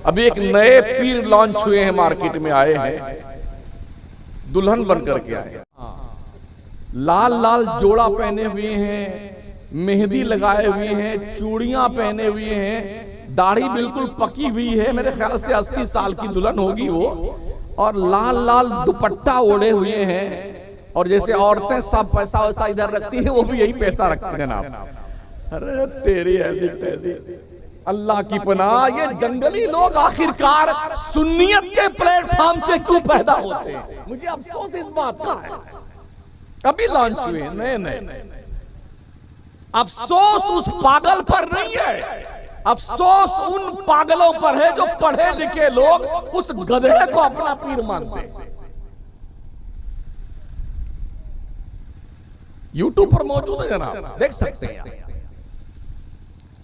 अभी एक नए पीर लॉन्च हुए हैं, मार्केट में आए हैं, दुल्हन बनकर के आए हैं। लाल लाल जोड़ा पहने हुए हैं, मेहंदी लगाए हुए हैं, चूड़ियां पहने हुए हैं, दाढ़ी बिल्कुल पकी हुई है, मेरे ख्याल से 80 साल की दुल्हन होगी वो, और लाल लाल दुपट्टा ओढ़े हुए हैं। और जैसे औरतें सब पैसा वैसा इधर रखती हैं, वो भी यही पैसा रखते हैं ना। अरे तेरी ऐसी तैसी, अल्लाह की पनाह, ये जंगली लोग आखिरकार सुन्नियत के प्लेटफॉर्म से क्यों पैदा होते हैं? मुझे अफसोस इस बात का है। अभी लॉन्च हुए नए नए। अफसोस उस पागल पर नहीं है, अफसोस उन पागलों पर है जो पढ़े लिखे लोग उस गधे को अपना पीर मानते हैं। यूट्यूब पर मौजूद है जनाब, देख सकते हैं।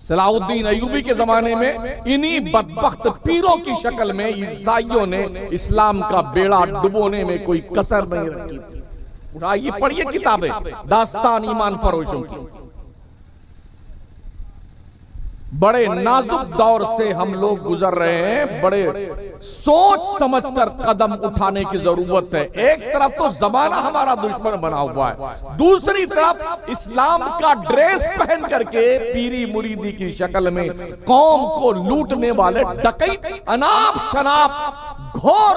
सलाहुद्दीन अय्यूबी के जमाने में इन्हीं बदबख्त पीरों की शक्ल में ईसाइयों ने इस्लाम का बेड़ा डुबोने में कोई कसर नहीं रखी थी। उठाइए, पढ़िए किताबें, दास्तान ईमान फरोशों की। बड़े नाजुक दौर से हम लोग गुजर रहे हैं, बड़े सोच समझकर कदम उठाने की जरूरत है। एक तरफ तो जमाना हमारा दुश्मन बना हुआ है, दूसरी तरफ इस्लाम का ड्रेस पहन करके पीरी मुरीदी की शक्ल में कौम को लूटने वाले डकैत अनाप शनाप घोर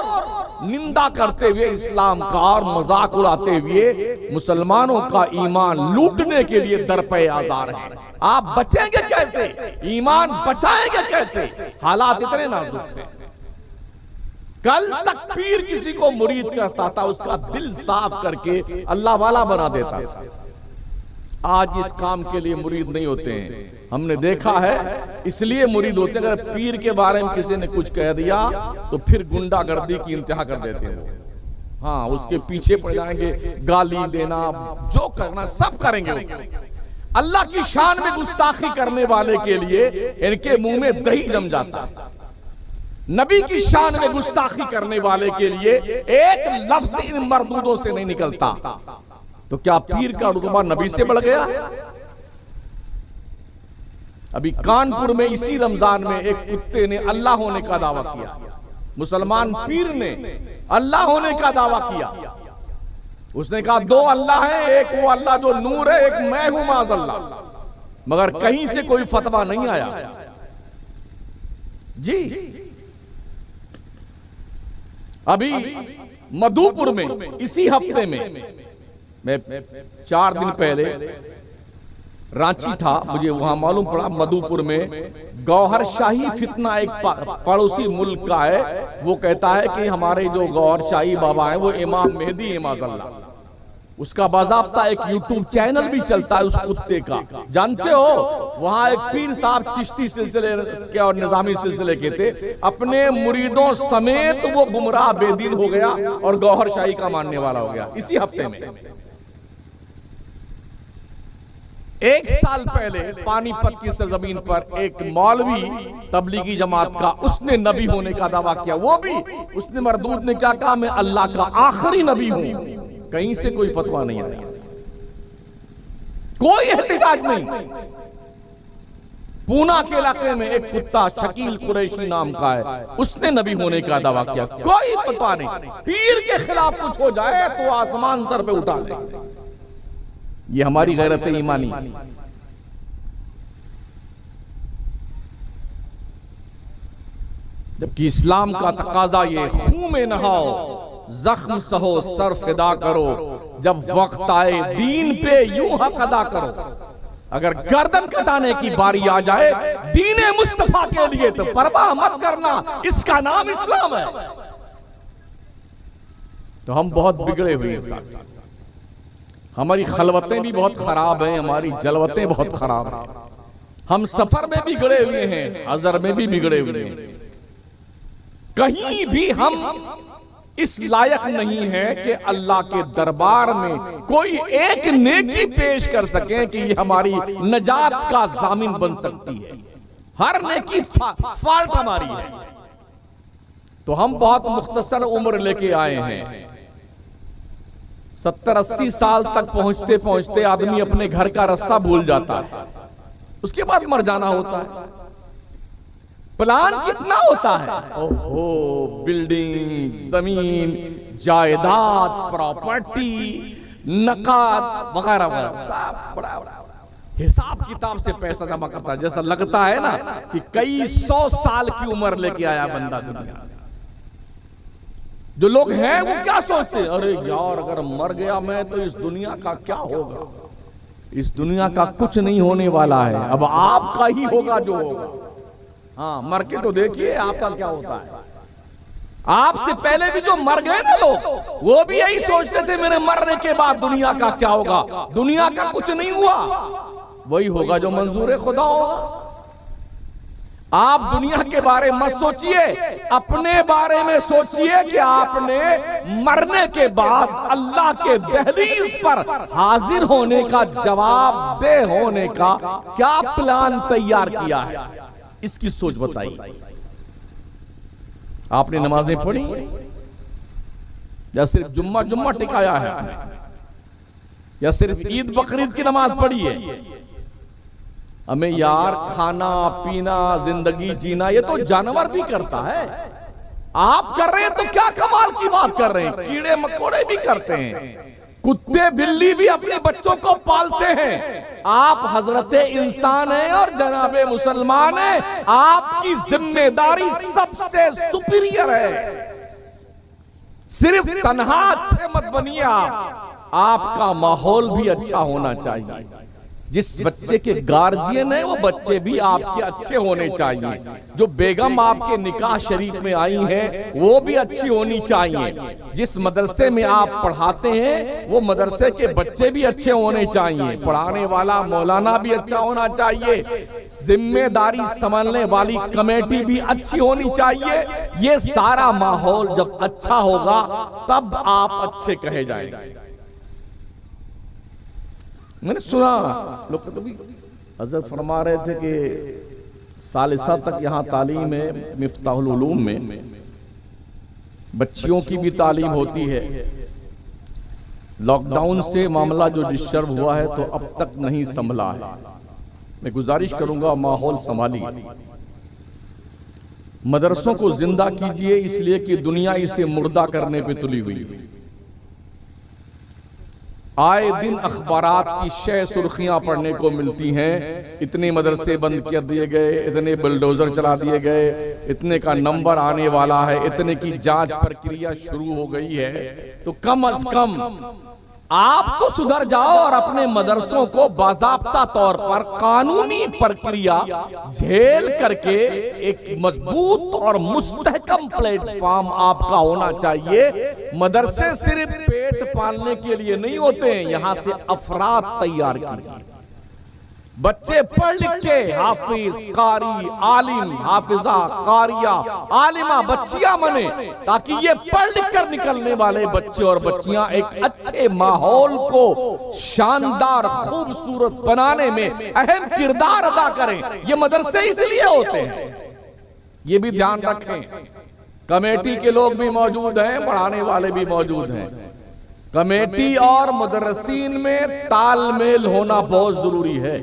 निंदा करते हुए इस्लाम का और मजाक उड़ाते हुए मुसलमानों का ईमान लूटने के लिए दरपे आजार हैं। आप बचेंगे कैसे? ईमान बचाएंगे कैसे? हालात इतने नाजुक हैं। कल तक पीर किसी को मुरीद करता था, उसका दिल साफ करके अल्लाह वाला बना देता था। आज इस काम के लिए मुरीद नहीं होते हैं, हमने देखा है, इसलिए मुरीद होते हैं। अगर पीर के बारे में किसी ने कुछ कह दिया तो फिर गुंडागर्दी की इंतहा कर देते हैं। हाँ, उसके पीछे पड़ जाएंगे, गाली देना, जो करना सब करेंगे। अल्लाह की शान में गुस्ताखी करने वाले के लिए इनके मुंह में दही जम जाता है। नबी की शान में गुस्ताखी करने वाले के लिए एक लफ्ज इन मरदूदों से नहीं निकलता। तो क्या पीर का रुतबा नबी से बढ़ गया? अभी कानपुर में इसी रमजान में एक कुत्ते ने अल्लाह होने का दावा किया, मुसलमान पीर ने अल्लाह होने का दावा किया। उसने कहा दो अल्लाह है, एक वो अल्लाह जो नूर है, एक मैं हूं माज़अल्लाह। मगर कहीं से कोई फतवा नहीं आया जी। अभी मधुपुर में इसी हफ्ते में, मैं 4 दिन पहले रांची था, मुझे वहां मालूम पड़ा मधुपुर में गौहर शाही फितना एक पड़ोसी मुल्क का है। वो कहता है कि हमारे जो गौहर शाही बाबा है वो इमाम मेहदी है माज़अल्लाह। उसका बाज़ाब्ता एक यूट्यूब चैनल भी चलता है उस कुत्ते का, जानते हो? वहां एक पीर साहब चिश्ती सिलसिले के और निजामी सिलसिले के थे, अपने मुरीदों समेत वो गुमराह बेदीन हो गया और गौहर शाही का मानने वाला हो गया इसी हफ्ते में। 1 साल पहले पानीपत की सरजमीन पर एक मौलवी तबलीगी जमात का, उसने नबी होने का दावा किया। वो भी उसने मरदूद ने क्या कहा, मैं अल्लाह का आखिरी नबी हूं। कहीं से कोई फतवा नहीं आया, कोई एहतिजाज नहीं। पूना के इलाके में एक कुत्ता शकील कुरैशी नाम का है, उसने नबी होने का दावा किया, कोई फतवा नहीं। पीर के खिलाफ कुछ हो जाए तो आसमान सर पे उठा ले। ये हमारी गैरत ईमानी। जबकि इस्लाम का तकाजा ये, खून में नहाओ, जख्म सहो, सर फिदा करो, जब वक्त आए दीन पे यूं हक अदा करो। अगर गर्दन कटाने की बारी आ जाए दीने मुस्तफा के लिए तो परवाह मत करना, इसका नाम इस्लाम है। तो हम बहुत बिगड़े हुए हैं साथ, हमारी खलवतें भी बहुत खराब हैं, हमारी जलवतें बहुत खराब हैं। हम सफर में भी बिगड़े हुए हैं, हजर में भी बिगड़े हुए हैं। कहीं भी हम इस लायक नहीं है कि अल्लाह के दरबार में कोई एक नेकी पेश कर सके कि ये हमारी नजात का जामिन बन सकती है। हर नेकी फॉल्ट हमारी है। तो हम बहुत मुख्तसर उम्र लेके आए हैं। 70-80 साल तक पहुंचते पहुंचते आदमी अपने घर का रास्ता भूल जाता है, उसके बाद मर जाना होता है। प्लान कितना होता है, ओहो, बिल्डिंग, जमीन, जायदाद, प्रॉपर्टी, नकाद वगैरह वगैरह, सब बड़ा हिसाब किताब से पैसा जमा करता है। जैसा लगता है ना कि कई 100 साल की उम्र लेके आया बंदा दुनिया में। जो लोग हैं वो क्या सोचते हैं, अरे यार अगर मर गया मैं तो इस दुनिया का क्या होगा। इस दुनिया का कुछ नहीं होने वाला है, अब आपका ही होगा जो होगा। हाँ, मर के तो देखिए आपका क्या होता है। आपसे पहले भी जो मर गए ना लोग, वो भी यही सोचते थे मेरे मरने के बाद दुनिया का क्या होगा। दुनिया का कुछ नहीं हुआ, वही होगा जो मंजूर खुदा होगा। आप दुनिया के बारे में मत सोचिए, अपने बारे में सोचिए कि आपने मरने के बाद अल्लाह के दहलीज पर हाजिर होने का, जवाबदेह होने का क्या प्लान तैयार किया है, इसकी सोच बताइए। आपने नमाजें पढ़ी या सिर्फ जुम्मा टिकाया है, या सिर्फ ईद बकरीद की नमाज पढ़ी है। हमें यार खाना पीना जिंदगी जीना ये तो जानवर भी करता है। आप कर रहे हैं तो क्या कमाल की बात कर रहे हैं, कीड़े मकोड़े भी करते हैं, कुत्ते बिल्ली भी अपने बच्चों को पालते हैं। आप हजरते इंसान हैं और जनाबे मुसलमान हैं, आपकी जिम्मेदारी सबसे सुपीरियर है। सिर्फ तन्हा अच्छे मत बनिए, आपका माहौल भी अच्छा होना चाहिए। जिस बच्चे के गार्जियन है वो बच्चे भी आपके अच्छे होने चाहिए। जो बेगम आपके निकाह शरीफ में आई हैं वो भी अच्छी होनी चाहिए। जिस मदरसे में आप पढ़ाते हैं वो मदरसे के बच्चे भी अच्छे होने चाहिए। पढ़ाने वाला मौलाना भी अच्छा होना चाहिए। जिम्मेदारी संभालने वाली कमेटी भी अच्छी होनी चाहिए। ये सारा माहौल जब अच्छा होगा तब आप अच्छे कहे जाएंगे। मैंने सुना लोग कभी हजरत फरमा रहे थे कि सालिसा तक यहाँ तालीम है, मिफ्ताहुल उलूम में बच्चियों की भी तालीम होती है। लॉकडाउन से मामला जो डिस्टर्ब हुआ है तो अब तक नहीं संभला है। मैं गुजारिश करूंगा माहौल संभालिए, मदरसों को जिंदा कीजिए, इसलिए कि दुनिया इसे मुर्दा करने पे तुली हुई है। आए दिन अखबारात की शय सुर्खियां पढ़ने को मिलती हैं, इतने मदरसे बंद कर दिए गए, इतने बुलडोजर चला दिए गए, इतने का नंबर आने वाला है, इतने की जांच प्रक्रिया शुरू हो गई है। तो कम अज कम आप तो सुधर जाओ और अपने मदरसों को बाज़ाब्ता तौर पर कानूनी प्रक्रिया झेल करके एक मजबूत और मुस्तहकम प्लेटफॉर्म आपका होना चाहिए। मदरसे सिर्फ पेट पालने के लिए नहीं होते हैं, यहां से अफराद तैयार कीजिए। बच्चे पढ़ लिख के हाफिज, कारी, आलिम, हाफिजा, कारिया, आलिमा बच्चियां बने, ताकि ये पढ़ लिख कर निकलने वाले बच्चे और बच्चियां एक अच्छे माहौल को शानदार खूबसूरत बनाने में अहम किरदार अदा करें। ये मदरसे इसलिए होते हैं, ये भी ध्यान रखें। कमेटी के लोग भी मौजूद हैं, पढ़ाने वाले भी मौजूद हैं। कमेटी और मुदर्रिसीन में तालमेल होना बहुत जरूरी है।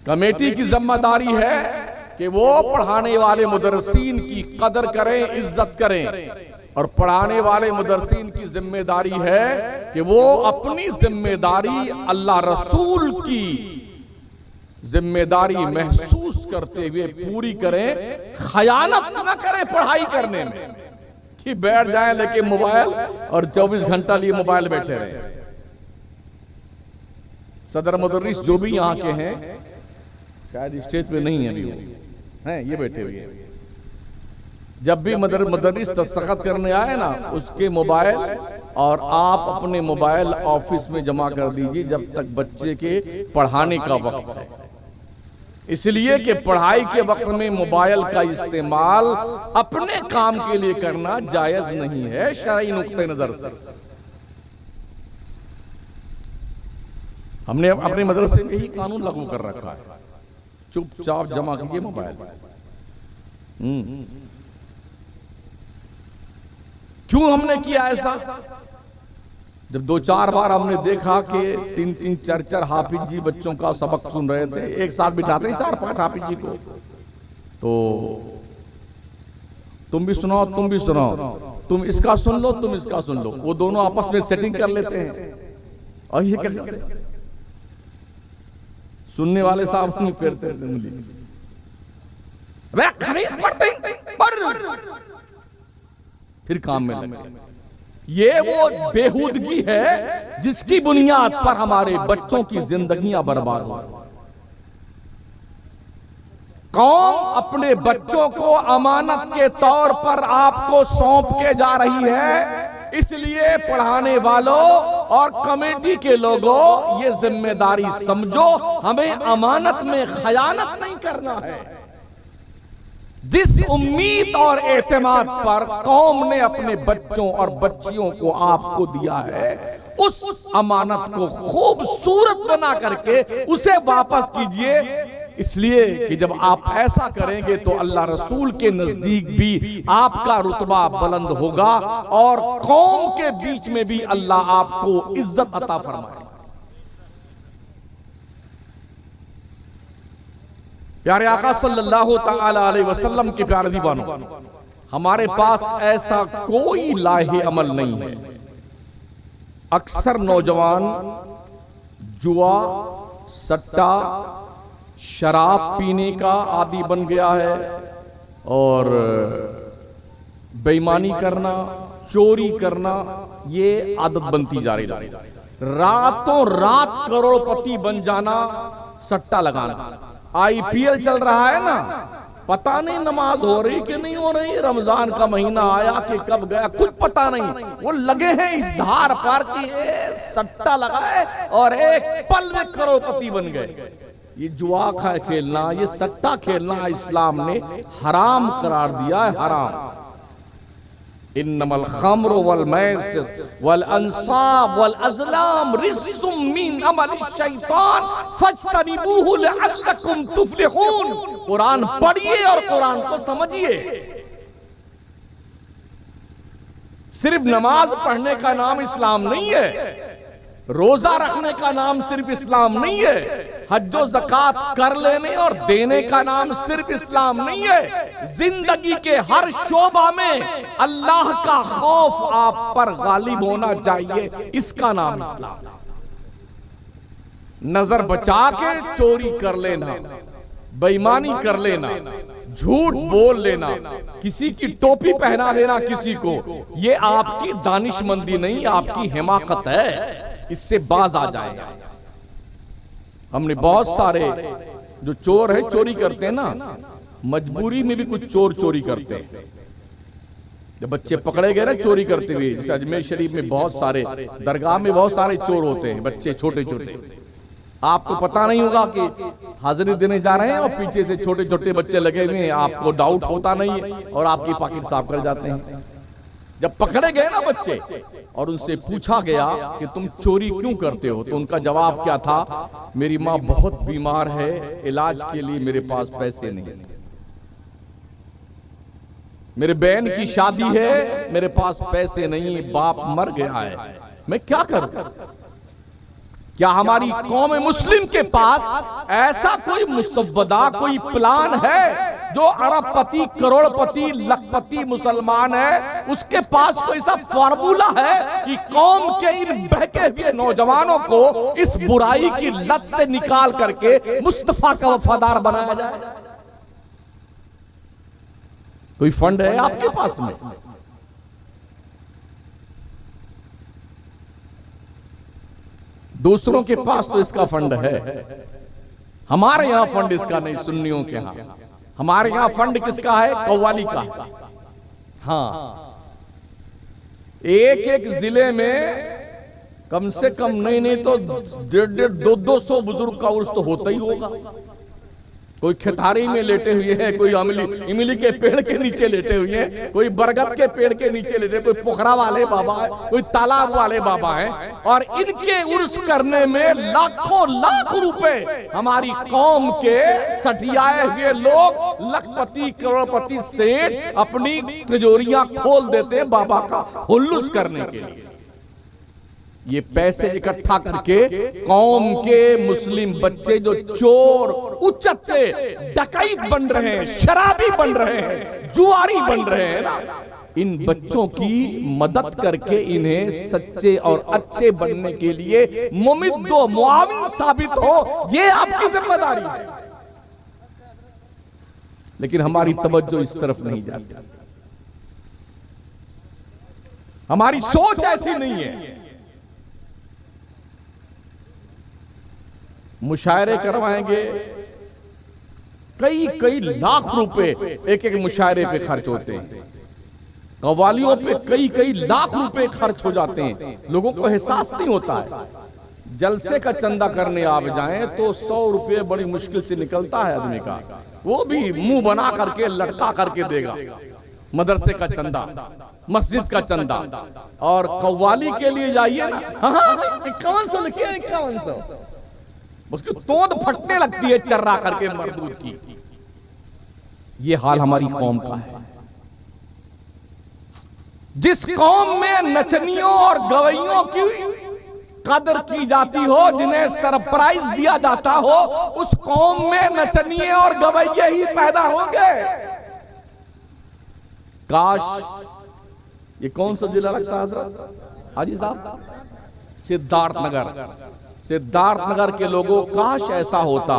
कमेटी की जिम्मेदारी है कि वो पढ़ाने वाले मुदर्रिसीन की कदर करें, इज्जत करें, और पढ़ाने वाले मुदर्रिसीन की जिम्मेदारी है कि वो अपनी जिम्मेदारी अल्लाह रसूल की जिम्मेदारी महसूस करते हुए पूरी करें। खयानत न करें पढ़ाई करने में कि बैठ जाए लेके मोबाइल और 24 घंटा लिए मोबाइल बैठे रहे। सदर मुदर्रिस जो भी यहाँ के हैं, शायद स्टेज पे नहीं है अभी, हैं ये बैठे हुए हैं। जब भी मुदर्रिस दस्तखत करने आए ना, उसके मोबाइल और आप अपने मोबाइल ऑफिस में जमा कर दीजिए जब तक बच्चे के पढ़ाने का वक्त है। इसलिए कि पढ़ाई के वक्त में मोबाइल का इस्तेमाल अपने काम के लिए करना जायज नहीं है शरई नुक्ते नजर से। हमने अपने मदरसे में ही कानून लागू कर रखा है, चुपचाप जमा कीजिए मोबाइल। क्यों हमने किया ऐसा? जब 2-4 बार हमने देखा कि 3-3, 4-4 हाफिज जी बच्चों का सबक सुन रहे थे, एक साथ बिठाते हैं 4-5 हाफिज जी को, तो तुम भी सुनाओ, तुम भी सुनाओ, तुम इसका सुन लो, तुम इसका सुन लो। वो दोनों आपस में सेटिंग कर लेते हैं और ये क्या करते हैं, सुनने वाले साहब नहीं फेरते उंगली, खरीद पड़ते फिर काम में लगे। ये वो बेहूदगी है जिसकी बुनियाद पर हमारे बच्चों की जिंदगियां बर्बाद हो। कौम अपने बच्चों को अमानत के तौर पर आपको सौंप के जा रही है, इसलिए पढ़ाने वालों और कमेटी के लोगों ये जिम्मेदारी समझो, हमें अमानत में खयानत नहीं करना है। जिस उम्मीद और एतमाद पर कौम ने अपने बच्चों और बच्चियों को आपको दिया है, उस अमानत को खूबसूरत बना करके उसे वापस कीजिए। इसलिए कि जब आप ऐसा करेंगे तो अल्लाह रसूल के नजदीक भी आपका रुतबा बुलंद होगा और कौम के बीच में भी अल्लाह आपको इज्जत अता फरमाएगा। प्यारे आका सल्लल्लाहु तआला अलैहि वसल्लम के प्यारे दीवानों, हमारे पास ऐसा कोई लाहे अमल नहीं है। अक्सर नौजवान जुआ, सट्टा, शराब पीने का आदी बन गया है और बेईमानी करना, चोरी करना, ये आदत बनती जा रही है। रातों रात करोड़पति बन जाना, सट्टा लगाना। आईपीएल चल रहा है ना, पता नहीं नमाज हो रही कि नहीं हो रही, रमजान का महीना आया कि कब गया कुछ पता नहीं, वो लगे हैं इस धार पर कि सट्टा लगाए और एक पल में करोड़पति बन गए। ये जुआ खेलना, ये सट्टा खेलना इस्लाम ने हराम करार दिया है, हराम। इन्नमल खम्र वल मैसिर वल अंसाब वल अज़लाम रिज्सुम मिन अमलि शैतान फज्तनिबूहु लअल्लकुम तुफ्लिहून। कुरान पढ़िए और कुरान को समझिए। सिर्फ नमाज पढ़ने का नाम इस्लाम नहीं है, रोजा रखने का नाम सिर्फ इस्लाम नहीं है, हज्जो ज़कात कर लेने और देने का नाम सिर्फ इस्लाम नहीं है। जिंदगी के हर शोबा में अल्लाह का खौफ आप पर गालिब होना चाहिए, इसका नाम इस्लाम। नजर बचा के चोरी कर लेना, बेईमानी कर लेना, झूठ बोल लेना, किसी की टोपी पहना देना किसी को, ये आपकी दानिशमंदी नहीं, आपकी हिमाकत है। इससे बाज आ जाएगा। हमने बहुत सारे जो चोर है, चोरी करते हैं ना, मजबूरी में भी कुछ चोर चोरी करते हैं। जब बच्चे पकड़े गए ना चोरी करते हुए, जैसे अजमेर शरीफ में बहुत सारे, दरगाह में बहुत सारे चोर होते हैं, बच्चे छोटे छोटे। आपको पता नहीं होगा कि हाजिरी देने जा रहे हैं और पीछे से छोटे छोटे बच्चे लगे हुए हैं, आपको डाउट होता नहीं है और आपकी पॉकेट साफ कर जाते हैं। जब पकड़े गए ना बच्चे और उनसे पूछा गया कि तुम चोरी क्यों करते हो, तो उनका जवाब क्या था, मेरी माँ बहुत बीमार है, इलाज के लिए मेरे पास पैसे नहीं, मेरे बहन की शादी है, मेरे पास पैसे नहीं, बाप मर गया है, मैं क्या करूं। क्या हमारी कौम मुस्लिम के पास ऐसा कोई मुसव्वदा, कोई प्लान है? जो अरबपति, करोड़पति, लखपति मुसलमान है, उसके पास कोई सा फार्मूला है कि कौम के इन बहके हुए नौजवानों को इस बुराई की लत से निकाल करके मुस्तफा का वफादार बनाया जाए? कोई फंड है आपके पास में? दूसरों के पास तो इसका फंड है, हमारे यहां फंड इसका नहीं। सुन्नियों के यहां, हमारे यहां फंड किसका है? कव्वाली का। हाँ, एक एक जिले में कम से कम नहीं तो 150-200 बुजुर्ग का उर्स तो होता ही होगा। कोई खेतारी में लेटे हुए हैं, कोई इमली के पेड़ के नीचे लेटे हुए हैं, कोई बरगद के पेड़ के नीचे लेटे, कोई पोखरा वाले बाबा है, कोई तालाब वाले बाबा हैं, और इनके उर्स करने में लाखों लाख रुपए हमारी कौम के सठियाए हुए लोग, लखपति, करोड़पति सेठ अपनी तिजोरियां खोल देते हैं बाबा का हुल्लुस करने के लिए। ये पैसे इकट्ठा करके कौम के मुस्लिम बच्चे जो चोर, उचक्के, डकैत बन रहे हैं, शराबी बन रहे हैं, जुआरी बन रहे हैं ना, इन बच्चों की मदद करके इन्हें सच्चे और अच्छे बनने के लिए मुमिद्दो मुआविन साबित हो, ये आपकी जिम्मेदारी है। लेकिन हमारी तवज्जो इस तरफ नहीं जाती, हमारी सोच ऐसी नहीं है। मुशायरे करवाएंगे, कई कई लाख रुपए एक एक मुशायरे पे खर्च होते हैं, कव्वालियों पे कई कई लाख रुपए खर्च हो जाते हैं। लोगों को एहसास नहीं होता है, जलसे का चंदा करने आप जाएं तो 100 रुपये बड़ी मुश्किल से निकलता है आदमी का, वो भी मुंह बना करके लटका करके देगा। मदरसे का चंदा, मस्जिद का चंदा, और कव्वाली के लिए जाइए ना, 5100 लिखिए, 5100, उसकी तोंद फटने लगती है चर्रा करके मरदूद की। ये हाल हमारी कौम का है। जिस कौम में नचनियों और गवैयों की कदर की जाती हो, जिन्हें सरप्राइज दिया जाता हो, उस कौम में नचनिए और गवैये ही पैदा होंगे। काश, ये कौन सा जिला लगता है हजरत हाजी साहब? सिद्धार्थनगर। सिद्धार्थनगर के लोगों, काश ऐसा होता,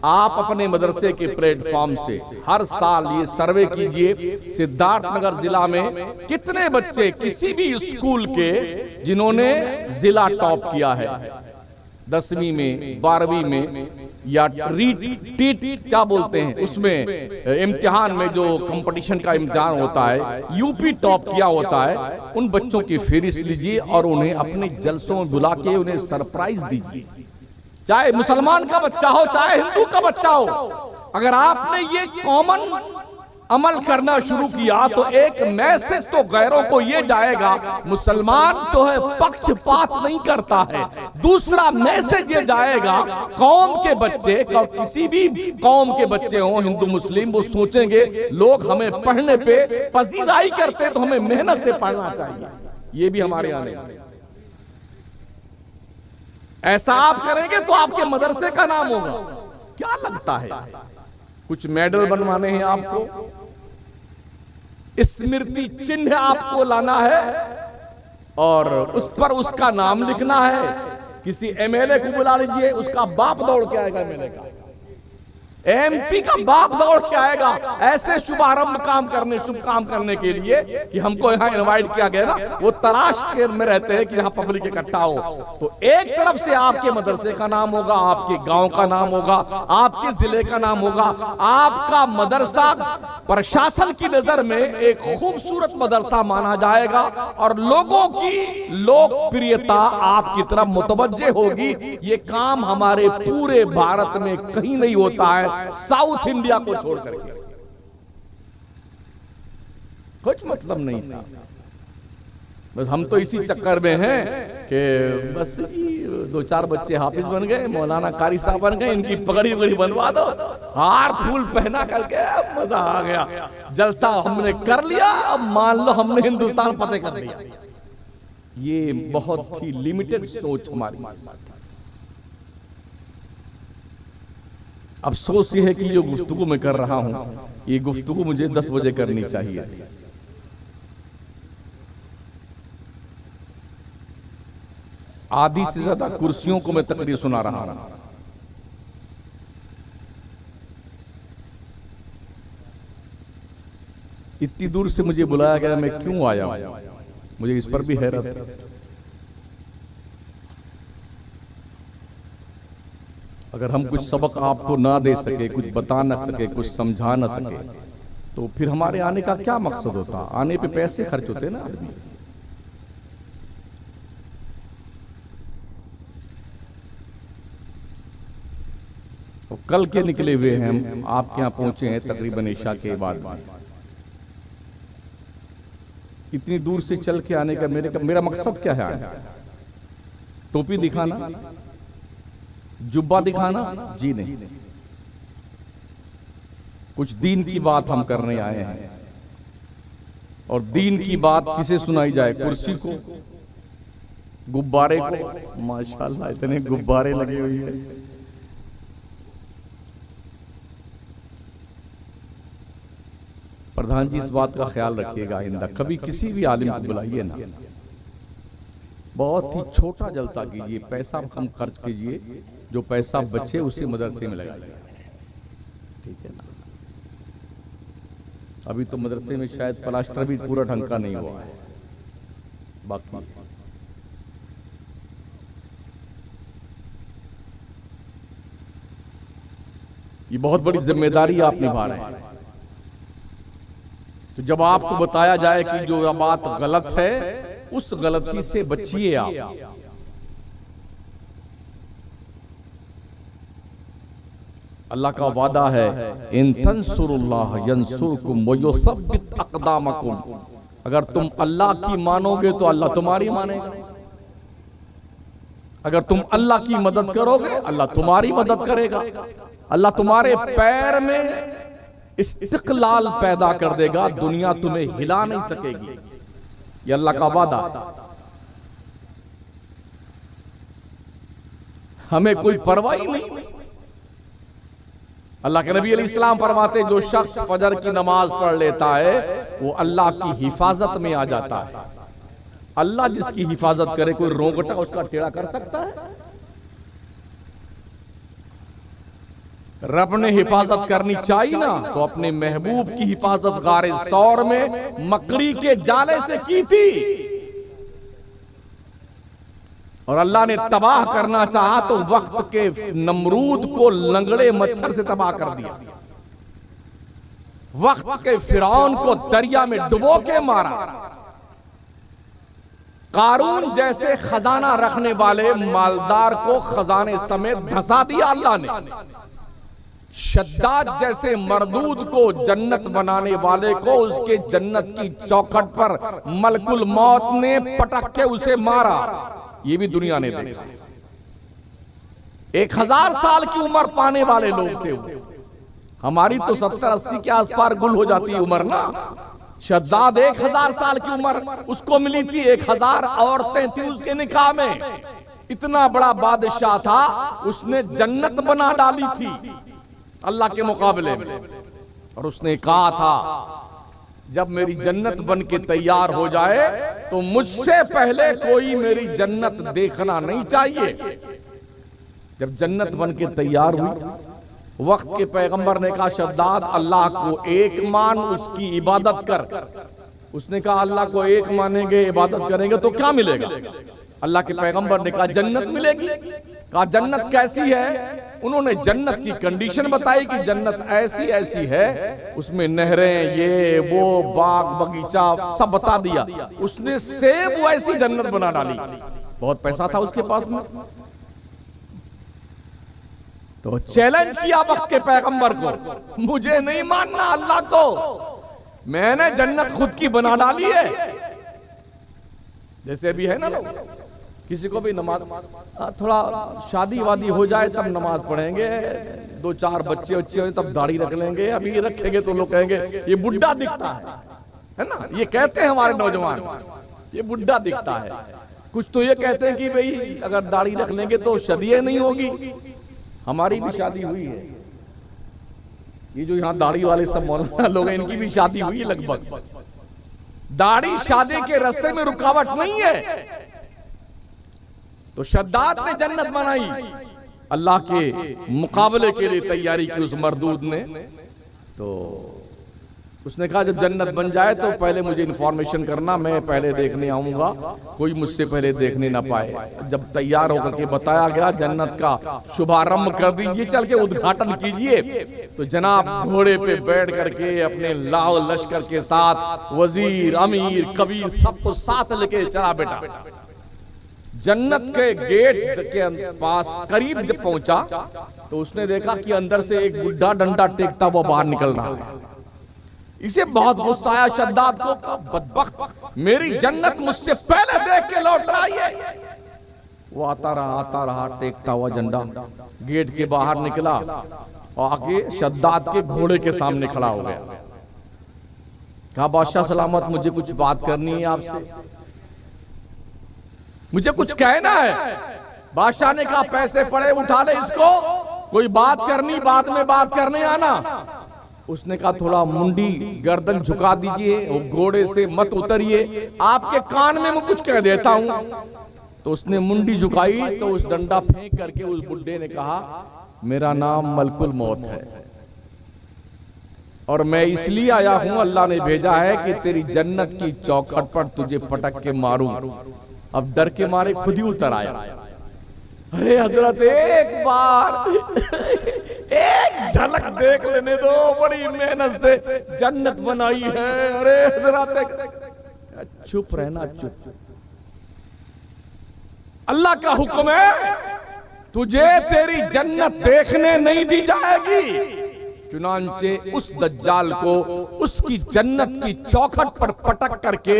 आप अपने मदरसे के प्लेटफॉर्म से हर साल ये सर्वे कीजिए, सिद्धार्थनगर जिला में कितने बच्चे किसी भी स्कूल के जिन्होंने जिला टॉप किया है, 10वीं में, 12वीं में, या टीट क्या बोलते हैं, उसमें इम्तिहान में जो कंपटीशन का इम्तिहान होता है, यूपी टॉप किया होता है, उन बच्चों की फहरिस्त लीजिए और उन्हें अपने जलसों में बुला के उन्हें सरप्राइज दीजिए। चाहे मुसलमान का बच्चा हो, चाहे हिंदू का बच्चा हो, अगर आपने ये कॉमन अमल करना शुरू किया तो एक मैसेज तो गैरों को ये जाएगा, मुसलमान जो है पक्षपात नहीं करता है। दूसरा मैसेज ये जाएगा, कौम के बच्चे, किसी भी कौम के बच्चे हों, हिंदू मुस्लिम, वो सोचेंगे लोग हमें पढ़ने पे पजीराई करते तो हमें मेहनत से पढ़ना चाहिए। ये भी हमारे यहाँ नहीं। ऐसा आप करेंगे तो आपके मदरसे का नाम होगा। क्या लगता है कुछ मेडल बनवाने हैं आपको, स्मृति चिन्ह आपको लाना है और उस पर उसका नाम लिखना है? किसी एमएलए को बुला लीजिए, उसका बाप दौड़ के आएगा, एमएलए का, एमपी का बाप दौड़ के आएगा ऐसे शुभारंभ शुभ काम करने के लिए कि हमको यहाँ इनवाइट किया गया ना, वो तलाश के में रहते हैं कि यहाँ पब्लिक इकट्ठा हो। तो एक तरफ से आपके मदरसे का नाम होगा, आपके गांव का नाम होगा, आपके जिले का नाम होगा, आपका मदरसा प्रशासन की नजर में एक खूबसूरत मदरसा माना जाएगा और लोगों की लोकप्रियता आपकी तरफ मुतवज्जे होगी। ये काम हमारे पूरे भारत में कहीं नहीं होता है, साउथ इंडिया को छोड़ करके। कुछ मतलब नहीं था, बस हम तो इसी चक्कर में हैं कि बस 2-4 बच्चे हाफिज बन गए, मौलाना कारी साहब बन गए, इनकी पगड़ी वगड़ी बनवा दो, हार फूल पहना करके मजा आ गया, जलसा हमने कर लिया, अब मान लो हमने हिंदुस्तान फतेह कर लिया। ये बहुत ही लिमिटेड सोच हमारी। अफसोस ये है कि जो गुफ्तगू मैं कर रहा हूं, ये गुफ्तगू मुझे 10 बजे करनी चाहिए थी। आधी से ज्यादा कुर्सियों को मैं तकरीर सुना रहा हूं। इतनी दूर से मुझे बुलाया गया, मैं क्यों आया हूं, मुझे इस पर भी हैरत है। अगर हम कुछ सबक आपको ना दे सके, कुछ बता ना सके, कुछ समझा ना सके, तो फिर हमारे आने का क्या मकसद होता? आने पे पैसे खर्च होते ना आदमी। तो कल के निकले हुए हैं हम, आपके यहां पहुंचे हैं तकरीबन ईशा के बाद। इतनी दूर से चल के आने का मेरा मकसद क्या है? टोपी दिखाना, जुब्बा दिखाना? जी नहीं, कुछ दीन की बात हम करने आए हैं। और दीन की बात किसे सुनाई जाए? कुर्सी को? गुब्बारे को, माशाल्लाह इतने गुब्बारे लगे हुए हैं। प्रधान जी इस बात का ख्याल रखिएगा, आइंदा कभी किसी भी आलिम को बुलाइए ना, बहुत ही छोटा जलसा कीजिए, पैसा कम खर्च कीजिए, जो पैसा बचे उसे मदरसे में लगाइए, ठीक है ना। अभी तो मदरसे में शायद प्लास्टर भी पूरा ढंग का नहीं हुआ है, बाकी ये बहुत बड़ी जिम्मेदारी आप निभा रहे हैं। तो जब आपको बताया जाए कि जो बात गलत है, उस गलती से बचिए आप। अल्लाह का वादा है, इन तंसुरुल्लाह यंसुरकुम व युसब्बित अक़दामकुम, अगर तुम अल्लाह की मानोगे तो अल्लाह तुम्हारी मानेगा, अगर तुम अल्लाह की मदद करोगे अल्लाह तुम्हारी मदद करेगा। अल्लाह तुम्हारे पैर में इस्तिक़लाल पैदा कर देगा, दुनिया तुम्हें हिला नहीं सकेगी, ये अल्लाह का वादा। हमें कोई परवाह ही नहीं। अल्लाह के नबी अलैहिस्सलाम फरमाते, जो शख्स फजर की नमाज पढ़ लेता है वो अल्लाह की हिफाजत में आ जाता है। अल्लाह जिसकी हिफाजत करे, कोई रोंगटा उसका टेढ़ा कर सकता है? रब ने हिफाजत करनी चाहिए ना, तो अपने महबूब की हिफाजत गारे सौर में मकड़ी के जाले से की थी, और अल्लाह ने तबाह करना चाहा तो वक्त के नमरूद को लंगड़े मच्छर से तबाह कर दिया, वक्त के फिरौन को दरिया में डुबो के मारा, कारून जैसे खजाना रखने वाले मालदार को खजाने समेत धंसा दिया अल्लाह ने, शद्दाद जैसे मरदूद को जन्नत बनाने वाले को उसके जन्नत की चौखट पर मलकुल मौत ने पटक के उसे मारा, ये भी दुनिया ने देखा। 1000 साल की उम्र पाने वाले लोग थे वो, हमारी तो 70-80 के आसपास गुल हो जाती है उम्र ना। शद्दाद 1000 साल की उम्र उसको मिली थी, 1000 औरतें थी उसके निकाह में, इतना बड़ा बादशाह था, उसने जन्नत बना डाली थी अल्लाह के मुकाबले में। और उसने कहा था, जब मेरी जन्नत बन के तैयार हो जाए तो मुझसे पहले कोई मेरी जन्नत देखना नहीं चाहिए। जब जन्नत बन के तैयार हुई, वक्त के पैगंबर ने कहा, शद्दाद अल्लाह को एक मान, उसकी इबादत कर। उसने कहा, अल्लाह को एक मानेंगे, इबादत करेंगे तो क्या मिलेगा? अल्लाह के पैगंबर ने कहा, जन्नत मिलेगी। कहा, जन्नत कैसी है? उन्होंने जन्नत की कंडीशन बताई कि जन्नत ऐसी ऐसी है, उसमें नहरें, ये वो, बाग बगीचा सब बता दिया। उसने सेब वैसी जन्नत बना डाली, बहुत पैसा था उसके पास में, तो चैलेंज किया वक्त के पैगंबर को, मुझे नहीं मानना अल्लाह को, मैंने जन्नत खुद की बना डाली है। जैसे भी है ना लोग, किसी को भी नमाज, थोड़ा शादी वादी हो जाए तब नमाज पढ़ेंगे, 2-4 बच्चे हो तब दाढ़ी रख लेंगे, अभी रखेंगे तो लोग कहेंगे ये बुढ़ा दिखता है ना। ये कहते हैं हमारे नौजवान, ये बुढ़ा दिखता है। कुछ तो ये कहते हैं कि भाई अगर दाढ़ी रख लेंगे तो शादी नहीं होगी। हमारी भी शादी हुई है, ये जो यहाँ दाढ़ी वाले सब मौलाना लोग हैं, इनकी भी शादी हुई है लगभग। दाढ़ी शादी के रास्ते में रुकावट नहीं है। तो शद्दाद ने जन्नत बनाई, अल्लाह के मुकाबले के लिए तैयारी की उस मरदूद ने। तो उसने कहा, जब जन्नत बन जाए तो पहले मुझे इन्फॉर्मेशन करना, मैं पहले देखने आऊंगा, कोई मुझसे पहले देखने ना पाए। जब तैयार होकर के बताया गया, जन्नत का शुभारंभ कर दीजिए, चल के उद्घाटन कीजिए, तो जनाब घोड़े पे बैठ करके अपने लाओ लश्कर के साथ वजीर, अमीर, कबीर सबको साथ लेके चला बेटा। जन्नत के गेट के पास करीब जब पहुंचा तो उसने देखा कि अंदर से एक बुढ़ा डंडा टेकता हुआ बाहर निकल रहा है। इसे बहुत गुस्सा आया शद्दाद को, बदबख्त, मेरी जन्नत मुझसे पहले देख के लौट रहा है। वो आता रहा टेकता हुआ झंडा, गेट के बाहर निकला और आके शद्दाद के घोड़े के सामने खड़ा हो गया। कहा, बादशाह सलामत, मुझे कुछ बात करनी है आपसे। मुझे कुछ कहना है। बादशाह ने कहा पैसे पड़े उठा ले इसको, कोई बात करनी बाद में बात करने आना। उसने कहा थोड़ा मुंडी गर्दन झुका दीजिए, वो घोड़े से मत उतरिए, आपके कान में मैं कुछ कह देता हूं। तो उसने मुंडी झुकाई तो उस डंडा फेंक करके उस बुड्ढे ने कहा मेरा नाम मलकुल मौत है और मैं इसलिए आया हूं, अल्लाह ने भेजा है कि तेरी जन्नत की चौखट पर तुझे पटक के मारूं। अब डर के मारे खुद ही उतर आया। अरे हजरत एक बार एक झलक देख लेने दो, बड़ी मेहनत से जन्नत बनाई है। अरे हजरत चुप रहना, चुप। अल्लाह का हुक्म है तुझे तेरी जन्नत देखने नहीं दी जाएगी। चुनांचे उस दज्जाल को उसकी जन्नत की चौखट पर पटक करके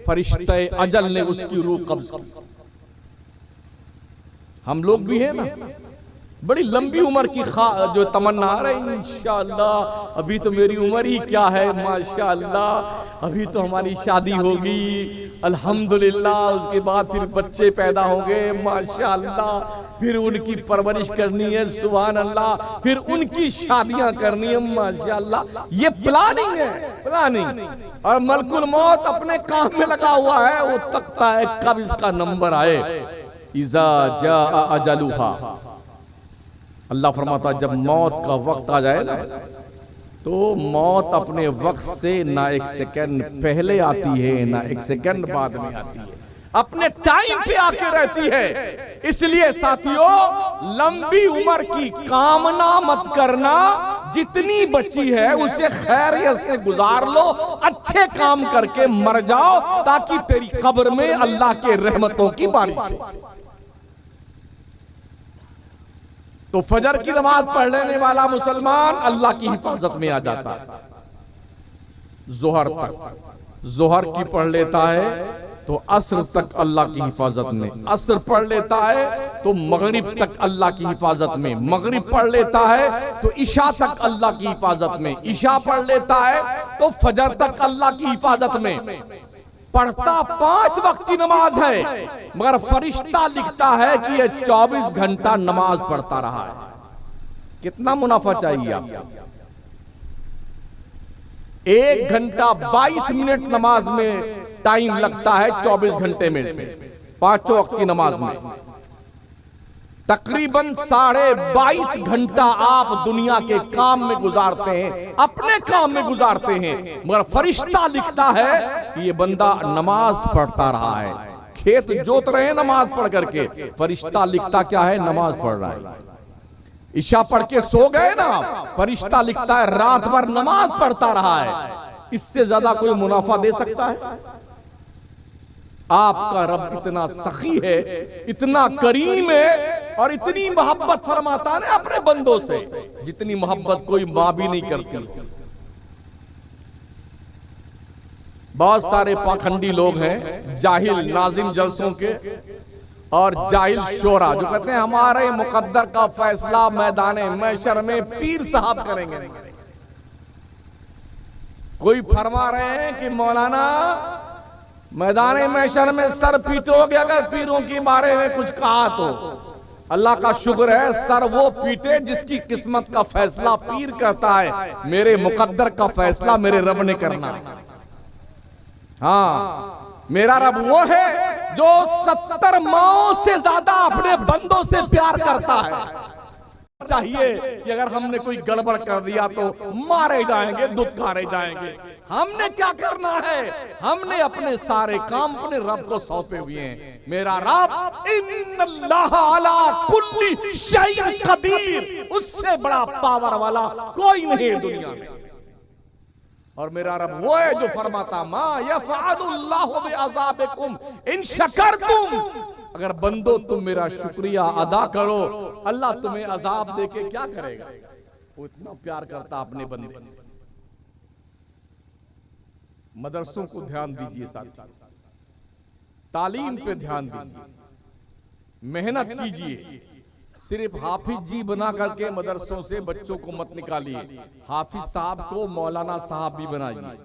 फरिश्ते अजल ने उसकी रूह कब्ज की। हम लोग भी हैं ना, बड़ी लंबी उम्र की जो तमन्ना आ रही इंशाअल्लाह। अभी तो मेरी उम्र ही क्या है, माशाअल्लाह, अभी तो हमारी शादी होगी अल्हम्दुलिल्लाह, उसके बाद फिर बच्चे पैदा होंगे माशाअल्लाह, फिर उनकी परवरिश करनी है सुभान अल्लाह, फिर उनकी शादियां करनी है माशाअल्लाह। ये प्लानिंग है, प्लानिंग। और मलकुल मौत अपने काम में लगा हुआ है, वो तकता है कब इसका नंबर आए। इज़ा जा अजलुहा, अल्लाह फरमाता जब मौत का वक्त आ जाए ना तो मौत अपने वक्त से ना एक सेकंड पहले आती है ना एक सेकंड बाद में आती है, अपने टाइम पे आके रहती है। इसलिए साथियों लंबी उम्र की कामना मत करना, जितनी बची है उसे खैरियत से गुजार लो, अच्छे काम करके मर जाओ ताकि तेरी कब्र में अल्लाह के रहमतों की बारिश हो। तो फजर की नमाज पढ़ लेने वाला मुसलमान अल्लाह की हिफाजत में आ जाता है। जोहर तक, जोहर की पढ़ लेता है तो असर तक अल्लाह की हिफाजत में, असर पढ़ लेता है तो मगरिब तक अल्लाह की हिफाजत में, मगरिब पढ़ लेता है तो इशा तक अल्लाह की हिफाजत में, इशा पढ़ लेता है तो फजर तक अल्लाह की हिफाजत में। पढ़ता 5 वक्त की नमाज है मगर फरिश्ता लिखता है कि ये 24 घंटा नमाज पढ़ता रहा है। कितना मुनाफा चाहिए आपको? 1 घंटा 22 मिनट नमाज में टाइम लगता है 24 घंटे में से, 5 वक्त की नमाज में तकरीबन 22.5 घंटा आप दुनिया के काम में गुजारते हैं, अपने काम में गुजारते हैं, मगर फरिश्ता लिखता है कि ये बंदा नमाज पढ़ता रहा है। खेत जोत रहे हैं नमाज पढ़ करके, फरिश्ता लिखता क्या है, नमाज पढ़ रहा है। इशा पढ़ के सो गए ना, फरिश्ता लिखता है रात भर नमाज पढ़ता रहा है। इससे ज्यादा कोई मुनाफा दे सकता है? आपका रब इतना सखी है, इतना करीम है और इतनी मोहब्बत फरमाता है अपने बंदों से जितनी मोहब्बत कोई मां भी नहीं करती। बहुत सारे पाखंडी लोग हैं, जाहिल नाजिम जलसों के और जाहिल शोरा, जो कहते हैं हमारे मुकद्दर का फैसला मैदाने महशर में पीर साहब करेंगे। कोई फरमा रहे हैं कि मौलाना मैदाने महशर में सर पीटोगे अगर पीरों के बारे में कुछ कहा तो। अल्लाह का शुक्र है सर वो पीटे जिसकी किस्मत का फैसला पीर करता है, मेरे मुकद्दर का फैसला मेरे रब ने करना। हाँ, मेरा रब वो है जो 70 माओं से ज्यादा अपने बंदों से प्यार करता है। चाहिए कि अगर हमने कोई गड़बड़ कर दिया तो मारे जाएंगे, धुतकारे जाएंगे। हमने क्या करना है? हमने अपने सारे काम अपने रब को सौंपे हुए हैं। मेरा रब इन्नल्लाह अला कुल्ली शैइन कदीर, उससे बड़ा पावर वाला कोई नहीं है दुनिया में। और मेरा रब वो है जो फरमाता मा यफ़अलुल्लाहु बिअज़ाबिकुम इन शकरतुम, अगर बंदो तुम मेरा शुक्रिया अदा करो अल्लाह तुम्हें अजाब देके क्या करेगा। वो इतना प्यार करता अपने बंदे से। मदरसों को ध्यान दीजिए साथी, तालीम पे ध्यान दीजिए, मेहनत कीजिए। सिर्फ हाफिज जी बना करके मदरसों से बच्चों को मत निकालिए, हाफिज साहब को मौलाना साहब भी बनाइए।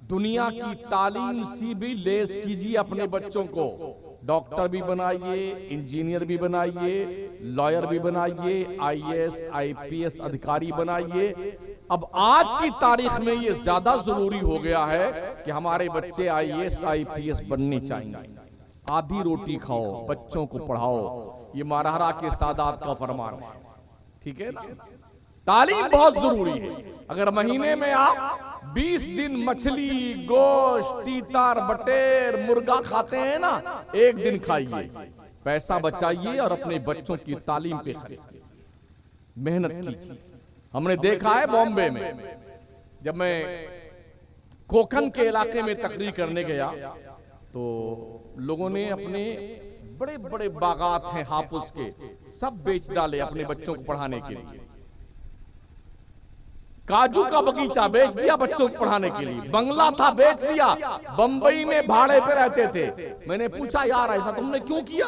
दुनिया की तालीम सी भी लेस कीजिए अपने बच्चों को, डॉक्टर भी बनाइए, इंजीनियर भी बनाइए, लॉयर भी बनाइए, आईएएस आईपीएस अधिकारी बनाइए। अब आज की तारीख में ये ज्यादा जरूरी हो गया है कि हमारे बच्चे आईएएस आईपीएस बनने चाहिए। आधी रोटी खाओ, बच्चों को पढ़ाओ, ये महाराणा के सादात का फरमान है, ठीक है ना। तालीम बहुत जरूरी है। अगर महीने में आप 20 दिन मछली, गोश्त, तीतर, बटेर, मुर्गा खाते हैं ना, एक दिन खाइए, पैसा बचाइए और अपने बच्चों की तालीम पे खर्च कीजिए, मेहनत कीजिए। हमने देखा है बॉम्बे में, जब मैं कोकन के इलाके में तकरीर करने गया तो लोगों ने अपने बड़े बड़े बागात हैं हापुस के, सब बेच डाले अपने बच्चों को पढ़ाने के लिए। काजू का बगीचा बेच दिया बच्चों को पढ़ाने के लिए, बंगला था बेच दिया, बंबई में भाड़े पे रहते थे। मैंने पूछा यार ऐसा तुमने क्यों किया?